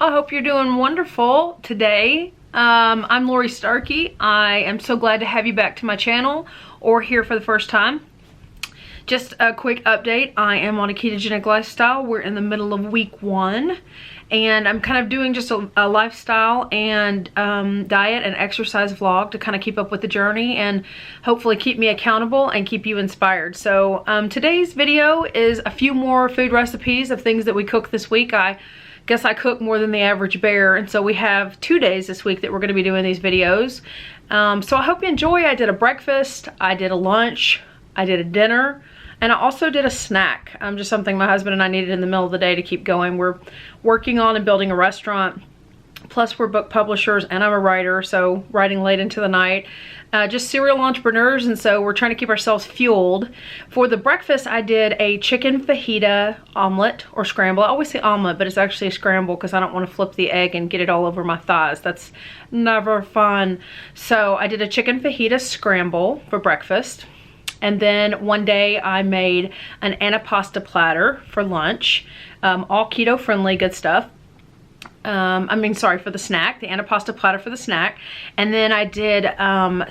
I hope you're doing wonderful today. I'm Laurie Starkey. I am so glad to have you back to my channel or here for the first time. Just a quick update. I am on a ketogenic lifestyle. We're in the middle of week 1 and I'm kind of doing just a lifestyle and diet and exercise vlog to kind of keep up with the journey and hopefully keep me accountable and keep you inspired. So today's video is a few more food recipes of things that we cooked this week. I guess I cook more than the average bear, and so we have 2 days this week that we're going to be doing these videos. So I hope you enjoy. I did a breakfast, I did a lunch, I did a dinner, and I also did a snack. Just something my husband and I needed in the middle of the day to keep going. We're working on and building a restaurant, plus we're book publishers and I'm a writer, so writing late into the night. Just serial entrepreneurs, and so we're trying to keep ourselves fueled. For the breakfast, I did a chicken fajita omelet or scramble. I always say omelet, but it's actually a scramble because I don't want to flip the egg and get it all over my thighs. That's never fun. So I did a chicken fajita scramble for breakfast. And then one day I made an antipasta platter for lunch. All keto friendly, good stuff. For the snack, the antipasta platter for the snack. And then I did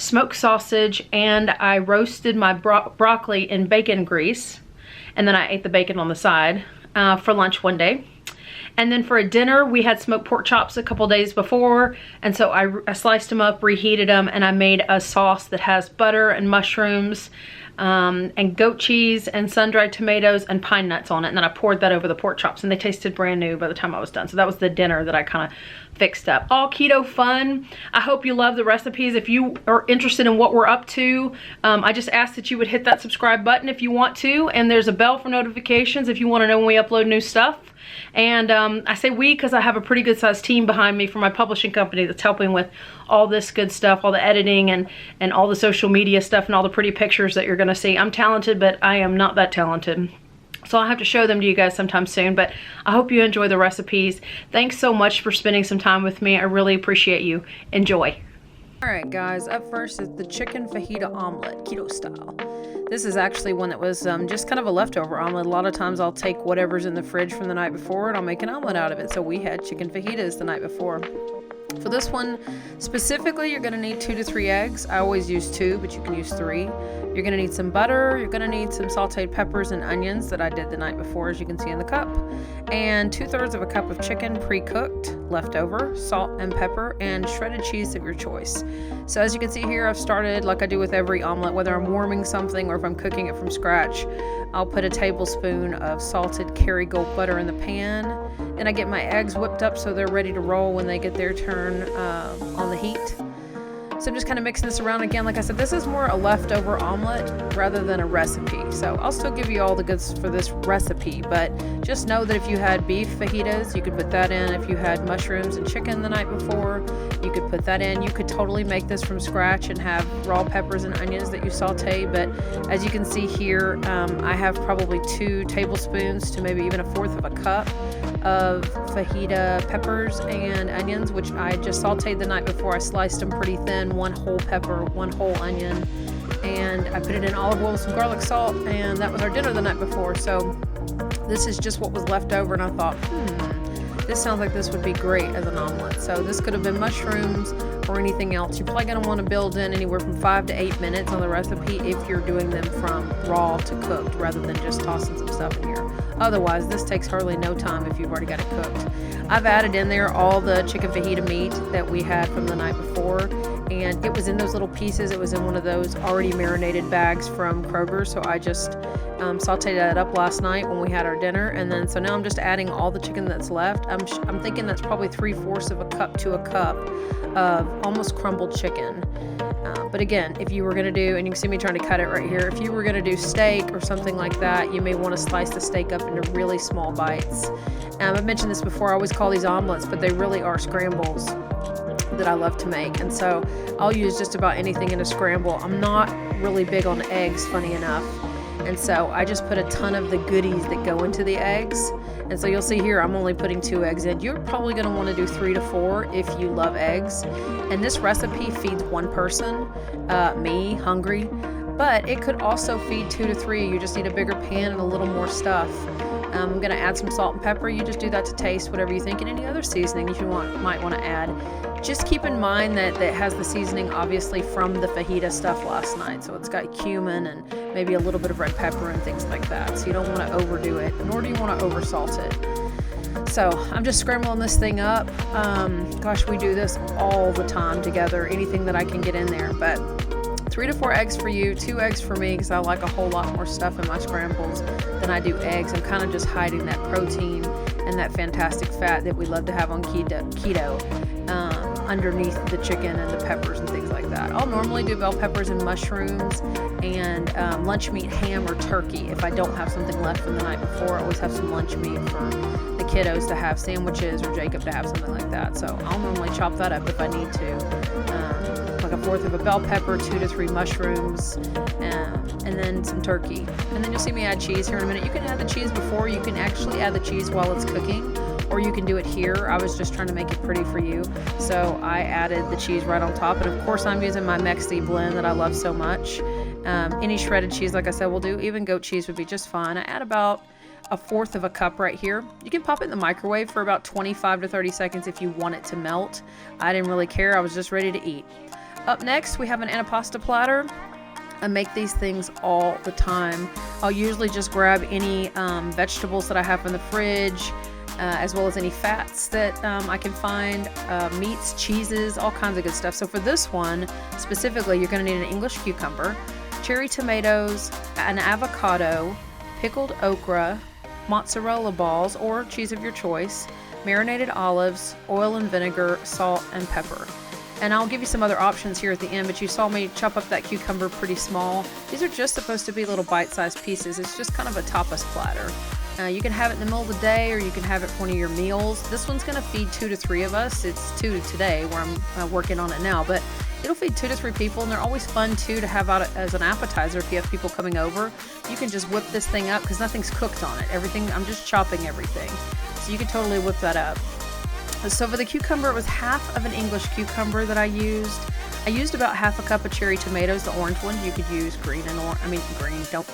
smoked sausage, and I roasted my broccoli in bacon grease. And then I ate the bacon on the side for lunch one day. And then for a dinner, we had smoked pork chops a couple days before. And so I sliced them up, reheated them, and I made a sauce that has butter and mushrooms and goat cheese and sun-dried tomatoes and pine nuts on it. And then I poured that over the pork chops, and they tasted brand new by the time I was done. So that was the dinner that I kind of fixed up. All keto fun. I hope you love the recipes. If you are interested in what we're up to, I just ask that you would hit that subscribe button if you want to, and there's a bell for notifications if you want to know when we upload new stuff. And I say we because I have a pretty good sized team behind me for my publishing company that's helping with all this good stuff, all the editing and all the social media stuff and all the pretty pictures that you're going to see. I'm talented, but I am not that talented. So I'll have to show them to you guys sometime soon, but I hope you enjoy the recipes. Thanks so much for spending some time with me. I really appreciate you. Enjoy. Alright guys, up first is the chicken fajita omelet, keto style. This is actually one that was just kind of a leftover omelet. A lot of times I'll take whatever's in the fridge from the night before and I'll make an omelet out of it. So we had chicken fajitas the night before. For this one specifically, you're going to need 2 to 3 eggs. I always use 2, but you can use 3. You're going to need some butter. You're going to need some sauteed peppers and onions that I did the night before, as you can see in the cup. And 2/3 of a cup of chicken pre-cooked, leftover, salt and pepper, and shredded cheese of your choice. So as you can see here, I've started like I do with every omelet, whether I'm warming something or if I'm cooking it from scratch. I'll put a tablespoon of salted Kerrygold butter in the pan. Then I get my eggs whipped up so they're ready to roll when they get their turn on the heat. So I'm just kind of mixing this around again. Like I said, this is more a leftover omelet rather than a recipe. So I'll still give you all the goods for this recipe, but just know that if you had beef fajitas, you could put that in. If you had mushrooms and chicken the night before, you could put that in. You could totally make this from scratch and have raw peppers and onions that you saute, but as you can see here, I have probably 2 tablespoons to maybe even 1/4 of a cup of fajita peppers and onions, which I just sauteed the night before. I sliced them pretty thin, 1 whole pepper, 1 whole onion, and I put it in olive oil with some garlic salt, and that was our dinner the night before. So this is just what was left over, and I thought, this sounds like this would be great as an omelet. So this could have been mushrooms or anything else. You're probably going to want to build in anywhere from 5 to 8 minutes on the recipe if you're doing them from raw to cooked rather than just tossing some stuff in here. Otherwise, this takes hardly no time if you've already got it cooked. I've added in there all the chicken fajita meat that we had from the night before, and it was in those little pieces. It was in one of those already marinated bags from Kroger, so I just sauteed that up last night when we had our dinner, and then so now I'm just adding all the chicken that's left. I'm thinking that's probably 3/4 of a cup to a cup of almost crumbled chicken. But again, if you were going to do, and you can see me trying to cut it right here, if you were going to do steak or something like that, you may want to slice the steak up into really small bites. I've mentioned this before, I always call these omelets, but they really are scrambles that I love to make. And so I'll use just about anything in a scramble. I'm not really big on eggs, funny enough. And so I just put a ton of the goodies that go into the eggs. And so you'll see here, I'm only putting 2 eggs in. You're probably going to want to do 3 to 4 if you love eggs. And this recipe feeds 1 person, me, hungry. But it could also feed 2 to 3. You just need a bigger pan and a little more stuff. I'm going to add some salt and pepper. You just do that to taste, whatever you think, and any other seasoning you might want to add. Just keep in mind that it has the seasoning obviously from the fajita stuff last night. So it's got cumin and maybe a little bit of red pepper and things like that. So you don't want to overdo it, nor do you want to oversalt it. So I'm just scrambling this thing up. Gosh, we do this all the time together, anything that I can get in there. But 3 to 4 eggs for you, 2 eggs for me, because I like a whole lot more stuff in my scrambles than I do eggs. I'm kind of just hiding that protein and that fantastic fat that we love to have on keto underneath the chicken and the peppers and things like that. I'll normally do bell peppers and mushrooms and lunch meat, ham or turkey. If I don't have something left from the night before, I always have some lunch meat for the kiddos to have sandwiches or Jacob to have something like that. So I'll normally chop that up if I need to. Like 1/4 of a bell pepper, 2 to 3 mushrooms, and then some turkey. And then you'll see me add cheese here in a minute. You can add the cheese before. You can actually add the cheese while it's cooking, or you can do it here. I was just trying to make it pretty for you, so I added the cheese right on top. And of course, I'm using my Mexi blend that I love so much. Any shredded cheese, like I said, will do. Even goat cheese would be just fine. I add about 1/4 of a cup right here. You can pop it in the microwave for about 25 to 30 seconds if you want it to melt. I didn't really care. I was just ready to eat. Up next, we have an antipasta platter. I make these things all the time. I'll usually just grab any vegetables that I have in the fridge, as well as any fats that I can find, meats, cheeses, all kinds of good stuff. So for this one, specifically, you're going to need an English cucumber, cherry tomatoes, an avocado, pickled okra, mozzarella balls or cheese of your choice, marinated olives, oil and vinegar, salt, and pepper. And I'll give you some other options here at the end, but you saw me chop up that cucumber pretty small. These are just supposed to be little bite-sized pieces. It's just kind of a tapas platter. You can have it in the middle of the day, or you can have it for one of your meals. This one's going to feed 2 to 3 of us. It's 2 today where I'm working on it now, but it'll feed 2 to 3 people, and they're always fun too to have out as an appetizer if you have people coming over. You can just whip this thing up because nothing's cooked on it. I'm just chopping everything. So you can totally whip that up. So for the cucumber, it was 1/2 of an English cucumber that I used. I used about 1/2 a cup of cherry tomatoes, the orange ones. You could use green and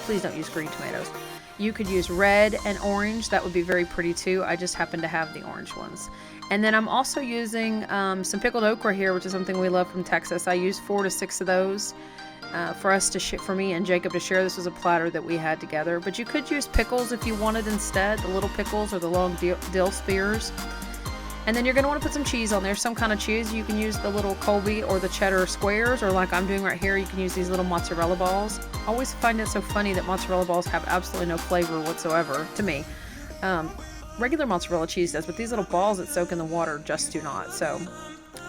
please don't use green tomatoes. You could use red and orange. That would be very pretty too. I just happen to have the orange ones. And then I'm also using some pickled okra here, which is something we love from Texas. I used 4 to 6 of those for me and Jacob to share. This was a platter that we had together. But you could use pickles if you wanted instead, the little pickles or the long dill spears. And then you're going to want to put some cheese on there, some kind of cheese. You can use the little Colby or the cheddar squares, or like I'm doing right here, you can use these little mozzarella balls. I always find it so funny that mozzarella balls have absolutely no flavor whatsoever to me. Regular mozzarella cheese does, but these little balls that soak in the water just do not. So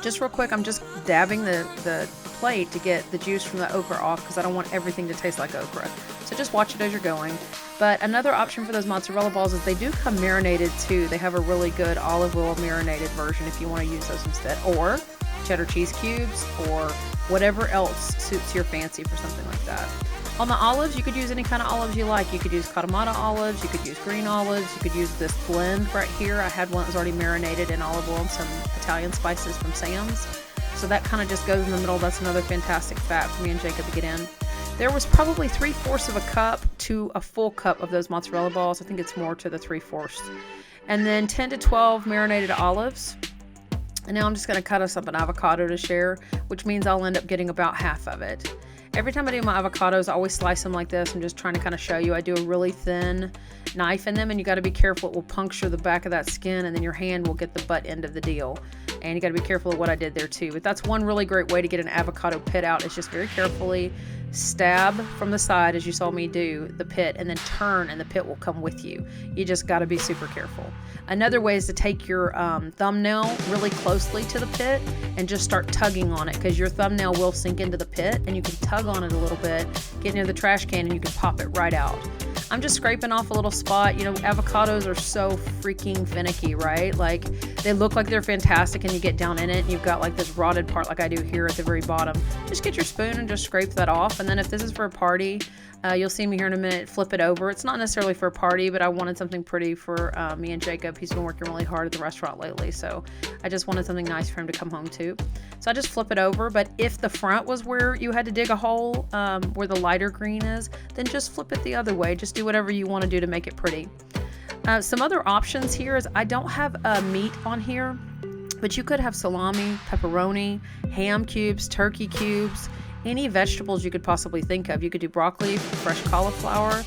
just real quick, I'm just dabbing the plate to get the juice from the okra off because I don't want everything to taste like okra. So just watch it as you're going. But another option for those mozzarella balls is they do come marinated too. They have a really good olive oil marinated version if you want to use those instead. Or cheddar cheese cubes or whatever else suits your fancy for something like that. On the olives, you could use any kind of olives you like. You could use Kalamata olives, you could use green olives, you could use this blend right here. I had one that was already marinated in olive oil and some Italian spices from Sam's. So that kind of just goes in the middle. That's another fantastic fat for me and Jacob to get in. There was probably 3/4 of a cup to a full cup of those mozzarella balls. I think it's more to the 3/4. And then 10 to 12 marinated olives. And now I'm just going to cut us up an avocado to share, which means I'll end up getting about 1/2 of it. Every time I do my avocados, I always slice them like this. I'm just trying to kind of show you. I do a really thin knife in them, and you got to be careful. It will puncture the back of that skin, and then your hand will get the butt end of the deal. And you got to be careful of what I did there too. But that's one really great way to get an avocado pit out. Is just very carefully stab from the side, as you saw me do, the pit, and then turn, and the pit will come with you. You just got to be super careful. Another way is to take your thumbnail really closely to the pit and just start tugging on it, because your thumbnail will sink into the pit, and you can tug on it a little bit, get near the trash can, and you can pop it right out. I'm just scraping off a little spot. You know, avocados are so freaking finicky, right? Like, they look like they're fantastic, and you get down in it, and you've got like this rotted part like I do here at the very bottom. Just get your spoon and just scrape that off. And then if this is for a party, you'll see me here in a minute flip it over. It's not necessarily for a party, but I wanted something pretty for me and Jacob. He's been working really hard at the restaurant lately, so I just wanted something nice for him to come home to. So I just flip it over. But if the front was where you had to dig a hole, where the lighter green is, then just flip it the other way. Just do whatever you want to do to make it pretty. Some other options here is I don't have meat on here, but you could have salami, pepperoni, ham cubes, turkey cubes, any vegetables you could possibly think of. You could do broccoli, fresh cauliflower.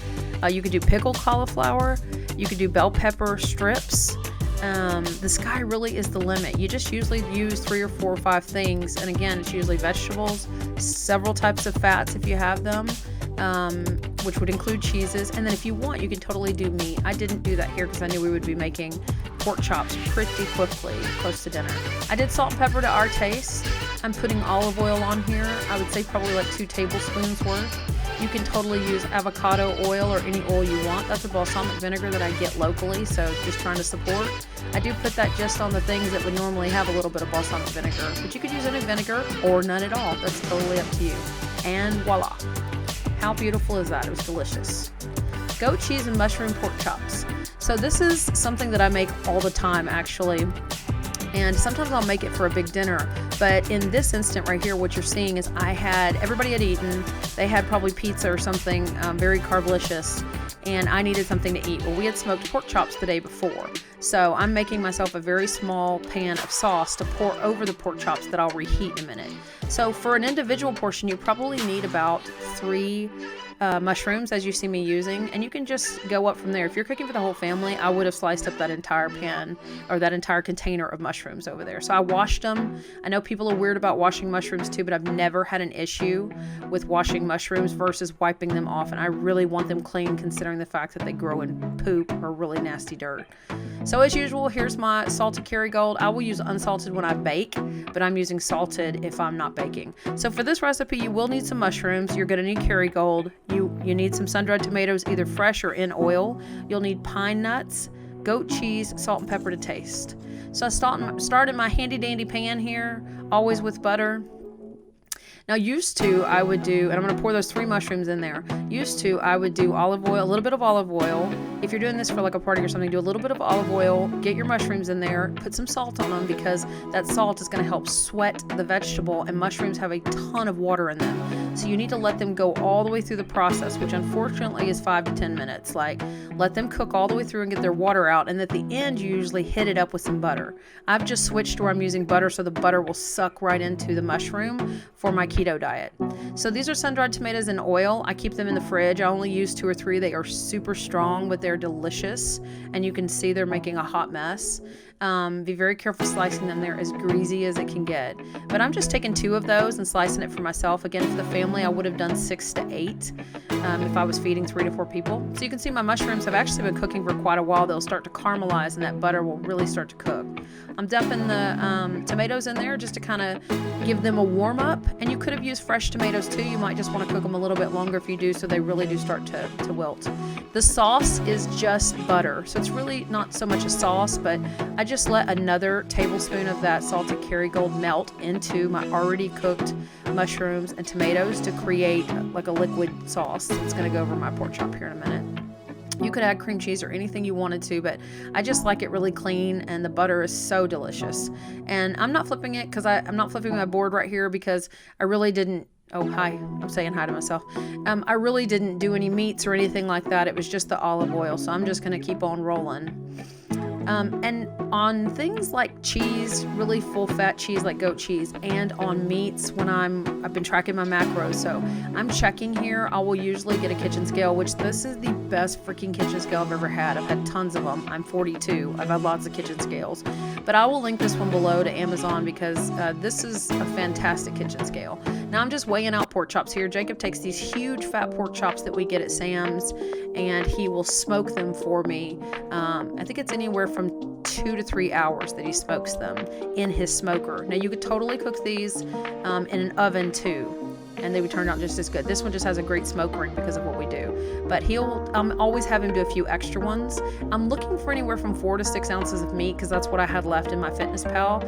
You could do pickled cauliflower. You could do bell pepper strips. The sky really is the limit. You just usually use 3 or 4 or 5 things. And again, it's usually vegetables, several types of fats if you have them, which would include cheeses. And then if you want, you can totally do meat. I didn't do that here because I knew we would be making pork chops pretty quickly close to dinner. I did salt and pepper to our taste. I'm putting olive oil on here. I would say probably like 2 tablespoons worth. You can totally use avocado oil or any oil you want. That's a balsamic vinegar that I get locally, so just trying to support. I do put that just on the things that would normally have a little bit of balsamic vinegar, but you could use any vinegar or none at all. That's totally up to you. And voila. How beautiful is that? It was delicious. Goat cheese and mushroom pork chops. So this is something that I make all the time, actually. And sometimes I'll make it for a big dinner. But in this instant right here, what you're seeing is everybody had eaten. They had probably pizza or something very carblicious, and I needed something to eat. Well, we had smoked pork chops the day before. So I'm making myself a very small pan of sauce to pour over the pork chops that I'll reheat in a minute. So for an individual portion, you probably need about 3 mushrooms, as you see me using, and you can just go up from there. If you're cooking for the whole family, I would have sliced up that entire pan or that entire container of mushrooms over there. So I washed them. I know people are weird about washing mushrooms too, but I've never had an issue with washing mushrooms versus wiping them off, and I really want them clean considering the fact that they grow in poop or really nasty dirt. So as usual, here's my salted Kerrygold. I will use unsalted when I bake, but I'm using salted if I'm not baking. So for this recipe, you will need some mushrooms. You're going to need Kerrygold. You need some sun-dried tomatoes, either fresh or in oil. You'll need pine nuts, goat cheese, salt and pepper to taste. So I started my handy-dandy pan here, always with butter. Now, used to, I would do, and I'm going to pour those 3 mushrooms in there. Used to, I would do olive oil, a little bit of olive oil. If you're doing this for like a party or something, do a little bit of olive oil, get your mushrooms in there, put some salt on them because that salt is going to help sweat the vegetable, and mushrooms have a ton of water in them. So you need to let them go all the way through the process, which unfortunately is 5 to 10 minutes. Like, let them cook all the way through and get their water out, and at the end, you usually hit it up with some butter. I've just switched to where I'm using butter so the butter will suck right into the mushroom for my keto diet. So these are sun-dried tomatoes in oil. I keep them in the fridge. I only use 2 or 3. They are super strong, but they're delicious, and you can see they're making a hot mess. Be very careful slicing them. They're as greasy as it can get. But I'm just taking 2 of those and slicing it for myself. Again, for the family, I would have done 6 to 8 if I was feeding 3 to 4 people. So you can see my mushrooms have actually been cooking for quite a while. They'll start to caramelize, and that butter will really start to cook. I'm dumping the tomatoes in there just to kind of give them a warm up. And you could have used fresh tomatoes too. You might just want to cook them a little bit longer if you do, so they really do start to wilt. The sauce is just butter, so it's really not so much a sauce, but I just let another tablespoon of that salted Kerrygold melt into my already cooked mushrooms and tomatoes to create like a liquid sauce that's going to go over my pork chop here in a minute. You could add cream cheese or anything you wanted to, but I just like it really clean, and the butter is so delicious. And I'm not flipping it because I'm not flipping my board right here because I really didn't. Oh, hi. I'm saying hi to myself. I really didn't do any meats or anything like that. It was just the olive oil, so I'm just going to keep on rolling. And on things like cheese, really full fat cheese like goat cheese, and on meats when I've been tracking my macros, so I'm checking here. I will usually get a kitchen scale, which this is the best freaking kitchen scale I've ever had. I've had tons of them. I'm 42. I've had lots of kitchen scales, but I will link this one below to Amazon because this is a fantastic kitchen scale. Now I'm just weighing out pork chops here. Jacob takes these huge fat pork chops that we get at Sam's, and he will smoke them for me. I think it's anywhere from 2 to 3 hours that he smokes them in his smoker. Now you could totally cook these in an oven too, and they would turn out just as good. This one just has a great smoke ring because of what we do. But he'll always have him do a few extra ones. I'm looking for anywhere from 4 to 6 ounces of meat because that's what I had left in my Fitness Pal.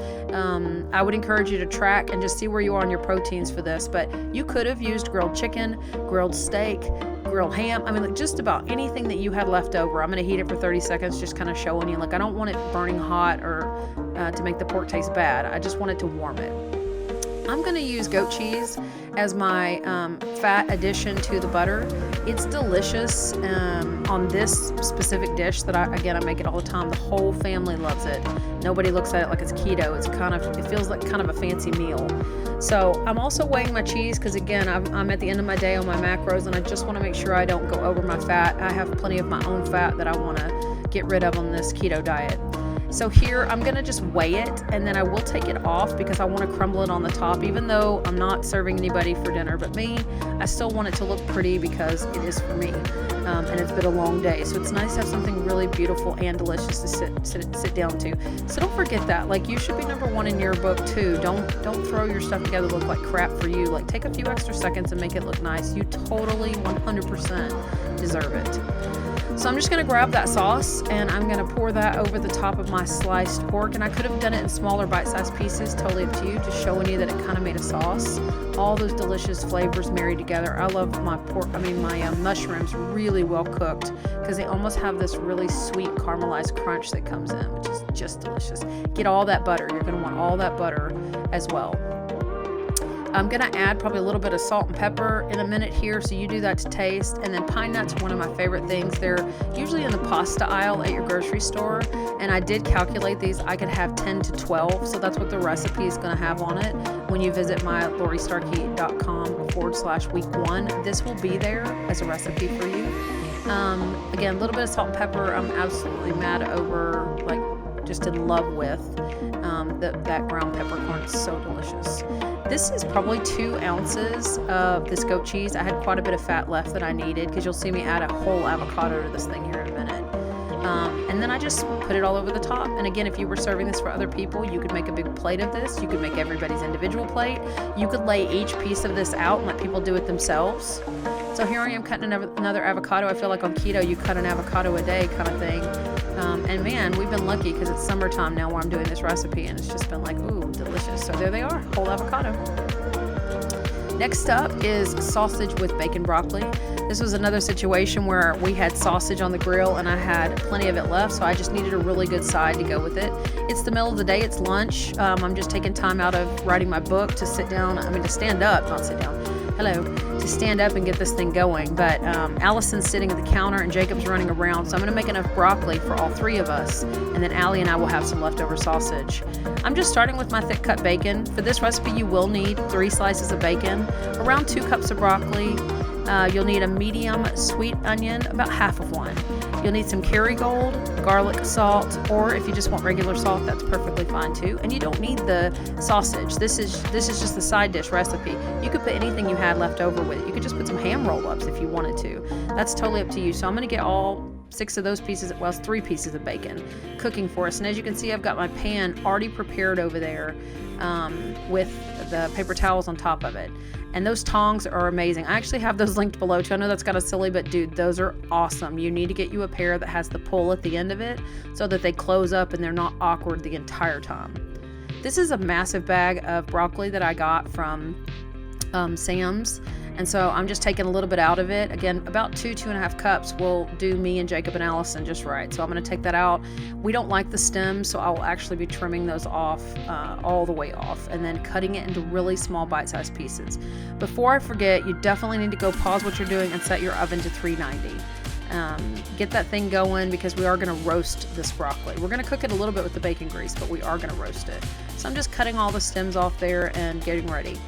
I would encourage you to track and just see where you are on your proteins for this. But you could have used grilled chicken, grilled steak, grilled ham. I mean, like just about anything that you had left over. I'm going to heat it for 30 seconds, just kind of showing you. Like, I don't want it burning hot or to make the pork taste bad. I just want it to warm it. I'm going to use goat cheese, as my fat addition to the butter. It's delicious on this specific dish that I make it all the time. The whole family loves it. Nobody looks at it like it's keto. It feels like kind of a fancy meal. So I'm also weighing my cheese because, again, I'm at the end of my day on my macros, and I just want to make sure I don't go over my fat. I have plenty of my own fat that I want to get rid of on this keto diet. So here I'm going to just weigh it, and then I will take it off because I want to crumble it on the top. Even though I'm not serving anybody for dinner but me, I still want it to look pretty because it is for me. And it's been a long day. So it's nice to have something really beautiful and delicious to sit down to. So don't forget that. Like, you should be number one in your book too. Don't throw your stuff together to look like crap for you. Like, take a few extra seconds and make it look nice. You totally 100% deserve it. So I'm just going to grab that sauce and I'm going to pour that over the top of my sliced pork. And I could have done it in smaller bite-sized pieces, totally up to you, just showing you that it kind of made a sauce. All those delicious flavors married together. I love my mushrooms really well cooked because they almost have this really sweet caramelized crunch that comes in, which is just delicious. Get all that butter. You're going to want all that butter as well. I'm going to add probably a little bit of salt and pepper in a minute here, so you do that to taste. And then pine nuts are one of my favorite things. They're usually in the pasta aisle at your grocery store, and I did calculate these. I could have 10 to 12, so that's what the recipe is going to have on it. When you visit my lauriestarkey.com/week1, this will be there as a recipe for you. Again, a little bit of salt and pepper. I'm absolutely mad over, just in love with that ground peppercorn. It's so delicious. This is probably 2 ounces of this goat cheese. I had quite a bit of fat left that I needed because you'll see me add a whole avocado to this thing here in a minute. And then I just put it all over the top. And again, if you were serving this for other people, you could make a big plate of this. You could make everybody's individual plate. You could lay each piece of this out and let people do it themselves. So here I am cutting another avocado. I feel like on keto, you cut an avocado a day kind of thing. And man, we've been lucky because it's summertime now where I'm doing this recipe, and it's just been like, ooh, delicious. So there they are, whole avocado. Next up is sausage with bacon broccoli. This was another situation where we had sausage on the grill and I had plenty of it left, so I just needed a really good side to go with it. It's the middle of the day, it's lunch. I'm just taking time out of writing my book to stand up, not sit down. To stand up and get this thing going. But Allison's sitting at the counter and Jacob's running around, so I'm going to make enough broccoli for all 3 of us, and then Allie and I will have some leftover sausage. I'm just starting with my thick cut bacon. For this recipe, you will need 3 slices of bacon, around 2 cups of broccoli. You'll need a medium sweet onion, about half of one. You'll need some Kerrygold, garlic, salt, or if you just want regular salt, that's perfectly fine too. And you don't need the sausage. This is just the side dish recipe. You could put anything you had left over with it. You could just put some ham roll-ups if you wanted to. That's totally up to you. So I'm going to get all 6 of those pieces, well, it's 3 pieces of bacon cooking for us. And as you can see, I've got my pan already prepared over there with the paper towels on top of it. And those tongs are amazing. I actually have those linked below too. I know that's kind of silly, but dude, those are awesome. You need to get you a pair that has the pull at the end of it so that they close up and they're not awkward the entire time. This is a massive bag of broccoli that I got from Sam's. And so I'm just taking a little bit out of it. Again, about 2.5 cups will do me and Jacob and Allison just right. So I'm going to take that out. We don't like the stems, so I will actually be trimming those off, all the way off, and then cutting it into really small bite-sized pieces. Before I forget, you definitely need to go pause what you're doing and set your oven to 390. Get that thing going because we are going to roast this broccoli. We're going to cook it a little bit with the bacon grease, but we are going to roast it. So I'm just cutting all the stems off there and getting ready.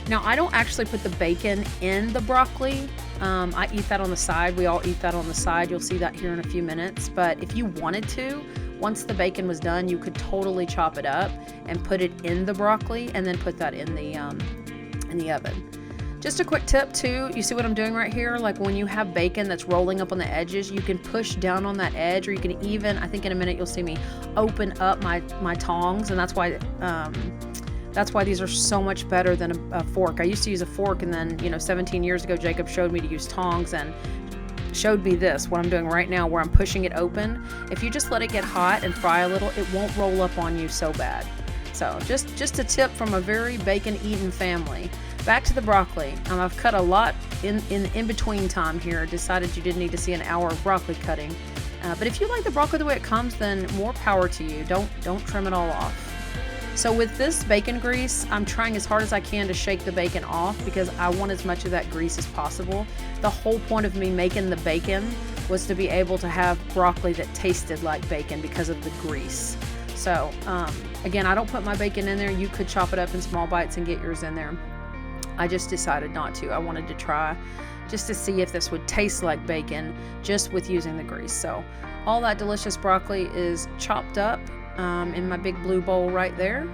Now, I don't actually put the bacon in the broccoli. I eat that on the side. We all eat that on the side. You'll see that here in a few minutes. But if you wanted to, once the bacon was done, you could totally chop it up and put it in the broccoli and then put that in the oven. Just a quick tip too, you see what I'm doing right here? Like when you have bacon that's rolling up on the edges, you can push down on that edge, or you can even, I think in a minute you'll see me open up my tongs, and that's why these are so much better than a fork. I used to use a fork, and then 17 years ago Jacob showed me to use tongs and showed me this, what I'm doing right now, where I'm pushing it open. If you just let it get hot and fry a little, it won't roll up on you so bad. So just a tip from a very bacon-eating family. Back to the broccoli. I've cut a lot in between time here. Decided you didn't need to see an hour of broccoli cutting. But if you like the broccoli the way it comes, then more power to you. Don't trim it all off. So with this bacon grease, I'm trying as hard as I can to shake the bacon off because I want as much of that grease as possible. The whole point of me making the bacon was to be able to have broccoli that tasted like bacon because of the grease. So again, I don't put my bacon in there. You could chop it up in small bites and get yours in there. I just decided not to. I wanted to try just to see if this would taste like bacon just with using the grease. So all that delicious broccoli is chopped up in my big blue bowl right there.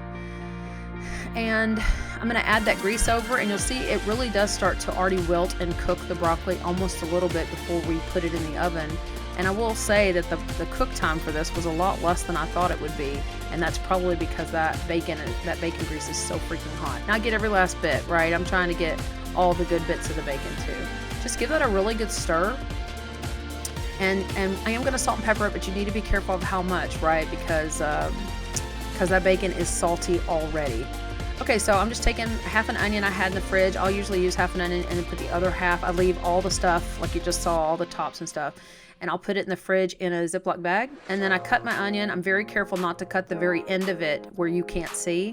And I'm going to add that grease over, and you'll see it really does start to already wilt and cook the broccoli almost a little bit before we put it in the oven. And I will say that the cook time for this was a lot less than I thought it would be, and that's probably because that bacon grease is so freaking hot. Not get every last bit, right? I'm trying to get all the good bits of the bacon too. Just give that a really good stir. And I am going to salt and pepper it, but you need to be careful of how much, right? Because that bacon is salty already. Okay, so I'm just taking half an onion I had in the fridge. I'll usually use half an onion and then put the other half. I leave all the stuff, like you just saw, all the tops and stuff. And I'll put it in the fridge in a Ziploc bag. And then I cut my onion. I'm very careful not to cut the very end of it where you can't see,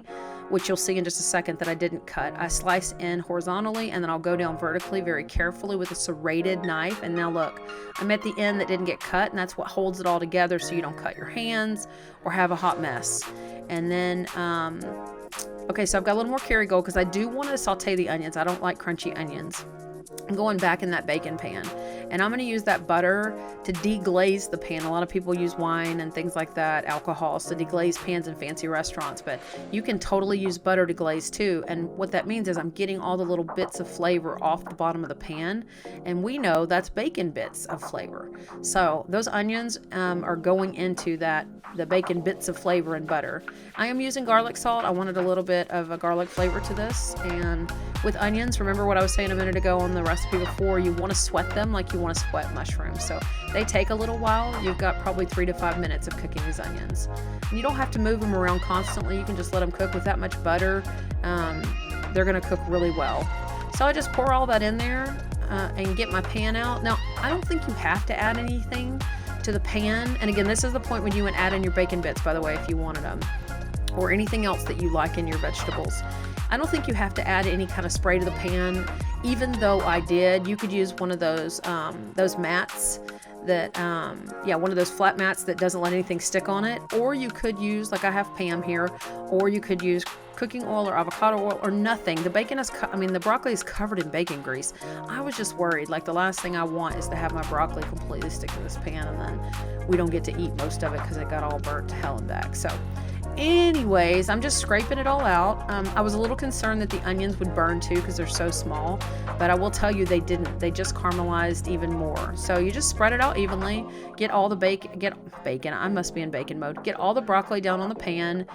which you'll see in just a second that I didn't cut. I slice in horizontally, and then I'll go down vertically very carefully with a serrated knife. And now look, I'm at the end that didn't get cut, and that's what holds it all together so you don't cut your hands or have a hot mess. And then, okay, so I've got a little more Kerrygold because I do want to saute the onions. I don't like crunchy onions. I'm going back in that bacon pan, and I'm going to use that butter to deglaze the pan. A lot of people use wine and things like that, alcohols, to deglaze pans in fancy restaurants, but you can totally use butter to glaze too. And what that means is I'm getting all the little bits of flavor off the bottom of the pan, and we know that's bacon bits of flavor. So those onions are going into the bacon bits of flavor and butter. I am using garlic salt. I wanted a little bit of a garlic flavor to this. And with onions, remember what I was saying a minute ago on the recipe before, you want to sweat them like you want to sweat mushrooms. So they take a little while. You've got probably 3 to 5 minutes of cooking these onions. And you don't have to move them around constantly. You can just let them cook with that much butter. They're going to cook really well. So I just pour all that in there and get my pan out. Now, I don't think you have to add anything to the pan. And again, this is the point when you would add in your bacon bits, by the way, if you wanted them, or anything else that you like in your vegetables. I don't think you have to add any kind of spray to the pan, even though I did. You could use one of those mats that, one of those flat mats that doesn't let anything stick on it. Or you could use, like I have Pam here, or you could use cooking oil or avocado oil or nothing. The bacon is, the broccoli is covered in bacon grease. I was just worried, like the last thing I want is to have my broccoli completely stick to this pan and then we don't get to eat most of it because it got all burnt to hell and back. So anyways, I'm just scraping it all out. I was a little concerned that the onions would burn too because they're so small, but I will tell you they didn't. They just caramelized even more. So you just spread it out evenly, get all the bacon, I must be in bacon mode, get all the broccoli down on the pan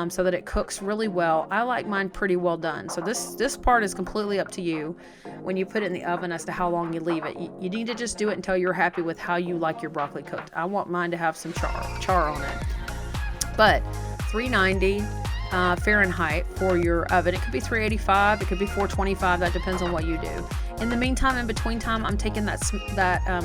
so that it cooks really well. I like mine pretty well done. So this part is completely up to you when you put it in the oven as to how long you leave it. You need to just do it until you're happy with how you like your broccoli cooked. I want mine to have some char on it. But 390 Fahrenheit for your oven. It could be 385, it could be 425, that depends on what you do. In the meantime, in between time, I'm taking that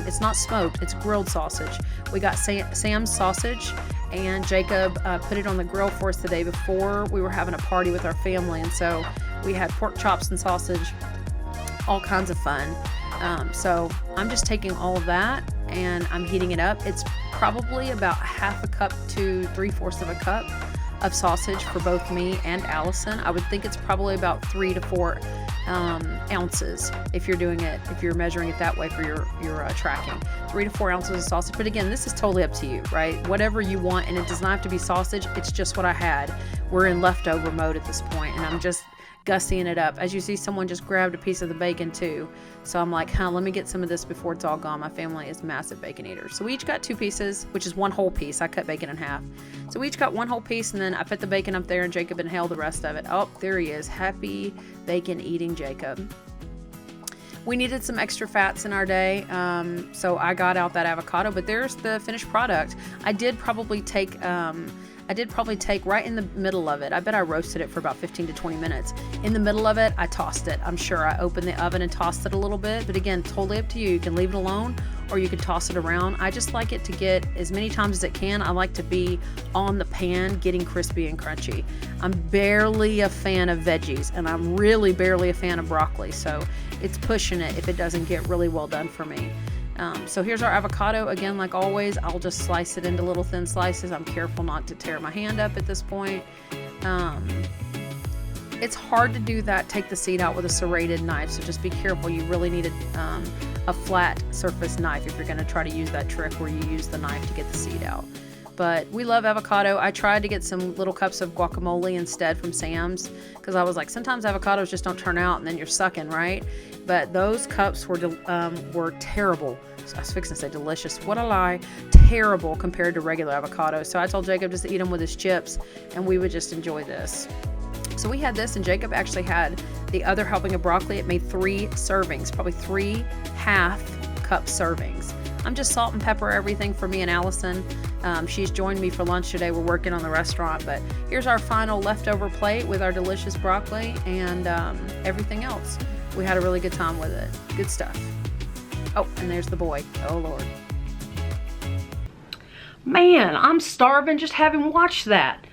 it's not smoked, it's grilled sausage. We got Sam's sausage, and Jacob put it on the grill for us the day before. We were having a party with our family, and so we had pork chops and sausage, all kinds of fun. So I'm just taking all of that and I'm heating it up. It's probably about half a cup to 3/4 of a cup of sausage for both me and Allison. I would think it's probably about 3 to 4 ounces if you're measuring it that way for your tracking. 3 to 4 ounces of sausage. But again, this is totally up to you, right? Whatever you want, and it does not have to be sausage. It's just what I had. We're in leftover mode at this point, and I'm just gussying it up. As you see, someone just grabbed a piece of the bacon too. So I'm like, let me get some of this before it's all gone. My family is massive bacon eaters. So we each got 2 pieces, which is 1 whole piece. I cut bacon in half. So we each got 1 whole piece, and then I put the bacon up there and Jacob inhaled the rest of it. Oh, there he is. Happy bacon eating Jacob. We needed some extra fats in our day, so I got out that avocado, but there's the finished product. I did probably take right in the middle of it. I bet I roasted it for about 15 to 20 minutes. In the middle of it, I tossed it. I'm sure I opened the oven and tossed it a little bit, but again, totally up to you. You can leave it alone or you could toss it around. I just like it to get as many times as it can. I like to be on the pan getting crispy and crunchy. I'm barely a fan of veggies, and I'm really barely a fan of broccoli, so it's pushing it if it doesn't get really well done for me. So here's our avocado. Again, like always, I'll just slice it into little thin slices. I'm careful not to tear my hand up at this point. It's hard to do that, take the seed out with a serrated knife, so just be careful. You really need a flat surface knife if you're going to try to use that trick where you use the knife to get the seed out. But we love avocado. I tried to get some little cups of guacamole instead from Sam's, because I was like, sometimes avocados just don't turn out and then you're sucking, right? But those cups were terrible. I was fixing to say delicious. What a lie. Terrible compared to regular avocado. So I told Jacob just to eat them with his chips, and we would just enjoy this. So we had this, and Jacob actually had the other helping of broccoli. It made 3 servings, probably 3 half-cup servings. I'm just salt and pepper everything for me and Allison. She's joined me for lunch today. We're working on the restaurant, but here's our final leftover plate with our delicious broccoli and everything else. We had a really good time with it. Good stuff. Oh, and there's the boy. Oh, Lord. Man, I'm starving just having watched that.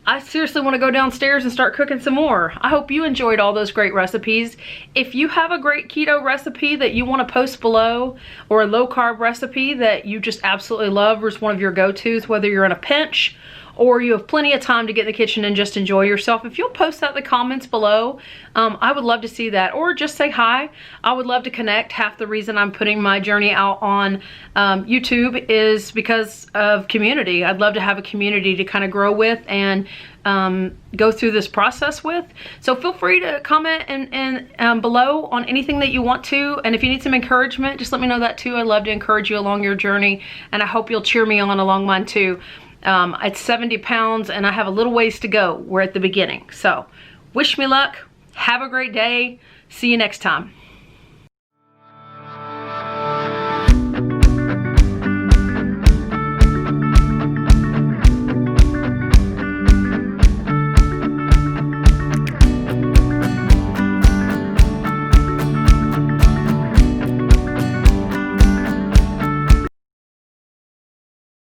I seriously want to go downstairs and start cooking some more. I hope you enjoyed all those great recipes. If you have a great keto recipe that you want to post below, or a low carb recipe that you just absolutely love, or is one of your go-tos, whether you're in a pinch or you have plenty of time to get in the kitchen and just enjoy yourself, if you'll post that in the comments below, I would love to see that. Or just say hi. I would love to connect. Half the reason I'm putting my journey out on YouTube is because of community. I'd love to have a community to kind of grow with and go through this process with. So feel free to comment and below on anything that you want to. And if you need some encouragement, just let me know that too. I'd love to encourage you along your journey, and I hope you'll cheer me on along mine too. It's 70 pounds and I have a little ways to go. We're at the beginning. So wish me luck. Have a great day. See you next time.